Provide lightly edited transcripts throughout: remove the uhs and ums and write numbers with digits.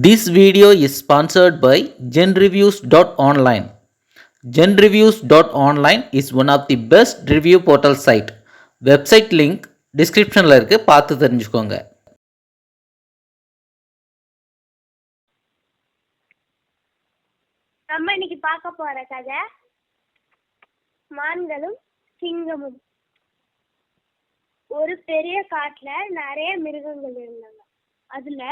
This video is sponsored by GenReviews.online. GenReviews.online is one of the best review portal site. Website link descriptionல இருக்கு, பார்த்து தெரிஞ்சுக்கோங்க. நம்ம இன்னைக்கு பார்க்க போற கதை மான்களும் சிங்கமும். ஒரு பெரிய காட்டுல நிறைய மிருகங்கள் இருந்தாங்க. அதுல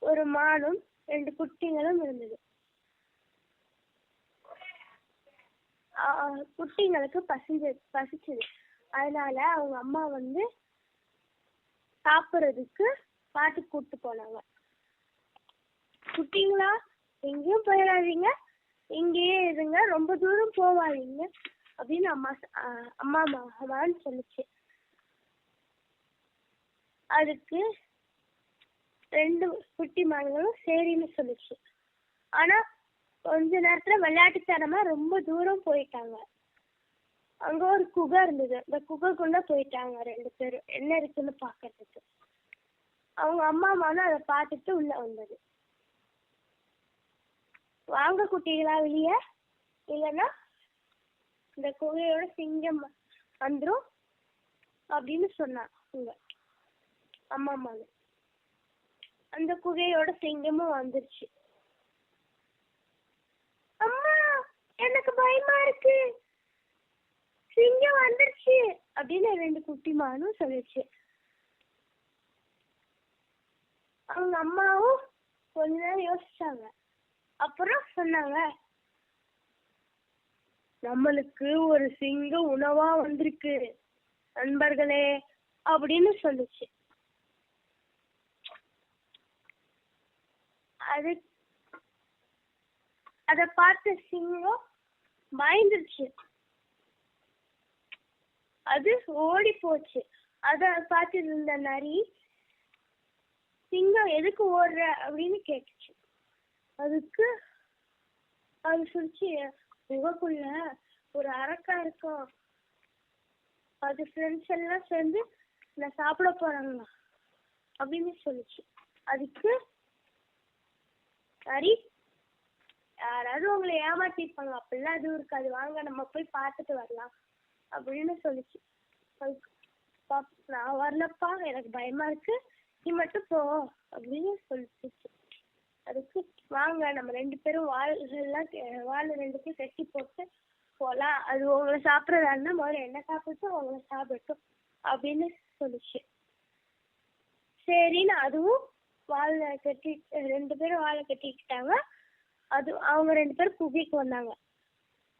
ஒரு மானும் 2 குட்டிகளும் இருந்தது. குட்டிங்களுக்கு பசிச்சது. அதனால அவங்க அம்மா சாப்பிட்றதுக்கு காட்டுக்கு கூப்பிட்டு போனாங்க. குட்டிங்களா, எங்கேயும் போயிடாதீங்க, இங்கேயே இருங்க, ரொம்ப தூரம் போவாதீங்க அப்படின்னு அம்மான்னு சொல்லுச்சு. அதுக்கு 2 குட்டி மான்களும் சரின்னு சொல்லுச்சு. ஆனா கொஞ்ச நேரத்துல விளையாட்டுத்தனமா ரொம்ப தூரம் போயிட்டாங்க. அங்க ஒரு குகை இருந்தது. அந்த குகைக்குள்ள போயிட்டாங்க 2 பேரும் என்ன இருக்குன்னு பாக்கிறதுக்கு. அவங்க அம்மா மானும் அதை பார்த்துட்டு உள்ள வந்தது. வாங்க குட்டிகளா வெளியே, இல்லைன்னா இந்த குகையோட சிங்கம் வந்துரும் அப்படின்னு சொன்னாங்க அம்மா மானு. அந்த குகையோட சிங்கமும் வந்துருச்சு. அம்மா, எனக்கு பயமா இருக்கு, சிங்கம் வந்துருச்சு அப்படின்னு 2 குட்டி மானும் சொல்லிச்சு. அவங்க அம்மாவும் கொஞ்ச நேரம் யோசிச்சாங்க. அப்புறம் சொன்னாங்க, நம்மளுக்கு ஒரு சிங்கம் உணவா வந்திருக்கு நண்பர்களே அப்படின்னு சொல்லுச்சு. அத பார்த்த சிங்கம் பயந்துருச்சு. அது ஓடி போச்சு. அத பார்த்து இருந்த நரி, சிங்கம் எதுக்கு ஓடுற அப்படின்னு கேட்டுச்சு. அதுக்கு அது சொல்லிச்சு, உங்களுக்குள்ள ஒரு அரக்கா இருக்கும், அது ஃப்ரெண்ட்ஸ் எல்லாம் சேர்ந்து நான் சாப்பிட போறாங்க அப்படின்னு சொல்லிச்சு. அதுக்கு நரி, யாராவது உங்களை ஏமாத்திருப்பாங்க, அப்படிலாம் எதுவும் இருக்காது, வாங்க நம்ம போய் பார்த்துட்டு வரலாம் அப்படின்னு சொல்லிச்சு. நான் வரலப்பா, எனக்கு பயமா இருக்கு, நீ மட்டும் போ அப்படின்னு சொல்லிச்சு. அதுக்கு வாங்க நம்ம 2 பேரும் வாழை 2 பேரும் கட்டி போட்டு போலாம், அது உங்களை சாப்பிட்றதா இருந்தா முதல்ல என்ன சாப்பிட்டும் உங்களை சாப்பிட்டும் அப்படின்னு சொல்லிச்சு. சரின்னு அதுவும் வாழை கட்டி 2 பேரும் வாழை கட்டிக்கிட்டாங்க. அது அவங்க 2 பேரும் குகைக்கு வந்தாங்க.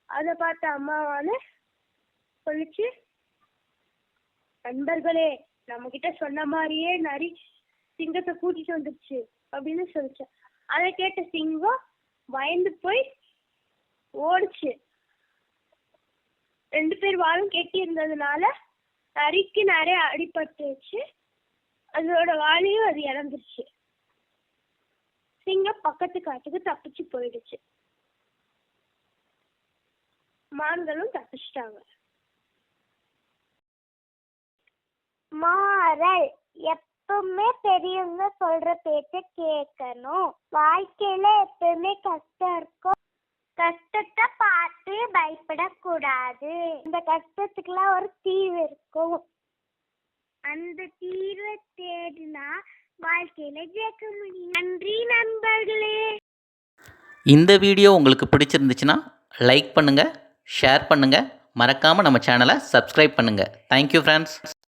அதை பார்த்த அம்மாவான சொல்லிச்சு, நண்பர்களே, நம்ம கிட்ட சொன்ன மாதிரியே நரி சிங்கத்தை கூட்டிட்டு வந்துருச்சு அப்படின்னு சொல்லிச்சு. அதை கேட்ட சிங்கம் பயந்து போய் ஓடிச்சு. 2 பேர் வாழும் கெட்டி இருந்ததுனால நரிக்கு நிறைய அடிபட்டுச்சு. அதோட வாழையும் அது இறந்துருச்சு. சிங்கம் பக்கத்து காட்டுக்கு தப்பிச்சு போயிடுச்சு. மான்களும் தப்பிச்சிட்டாங்க. மாறல்: எப்பவுமே பெரியவங்க சொல்ற பேச்ச கேட்கணும். வாழ்க்கையில எப்பவுமே கஷ்டம் இருக்கும். கஷ்டத்தை பார்த்து பயப்படக்கூடாது. இந்த கஷ்டத்துக்குலாம் ஒரு தீர்வு இருக்கும். அந்த தீர்வை தேடினா வாழ்க்கையில ஜெயிக்க முடியும். நன்றி நண்பர்களே. இந்த வீடியோ உங்களுக்கு பிடிச்சிருந்துச்சுன்னா லைக் பண்ணுங்கள், ஷேர் பண்ணுங்கள், மறக்காமல் நம்ம சேனலை சப்ஸ்கிரைப் பண்ணுங்கள். Thank you friends.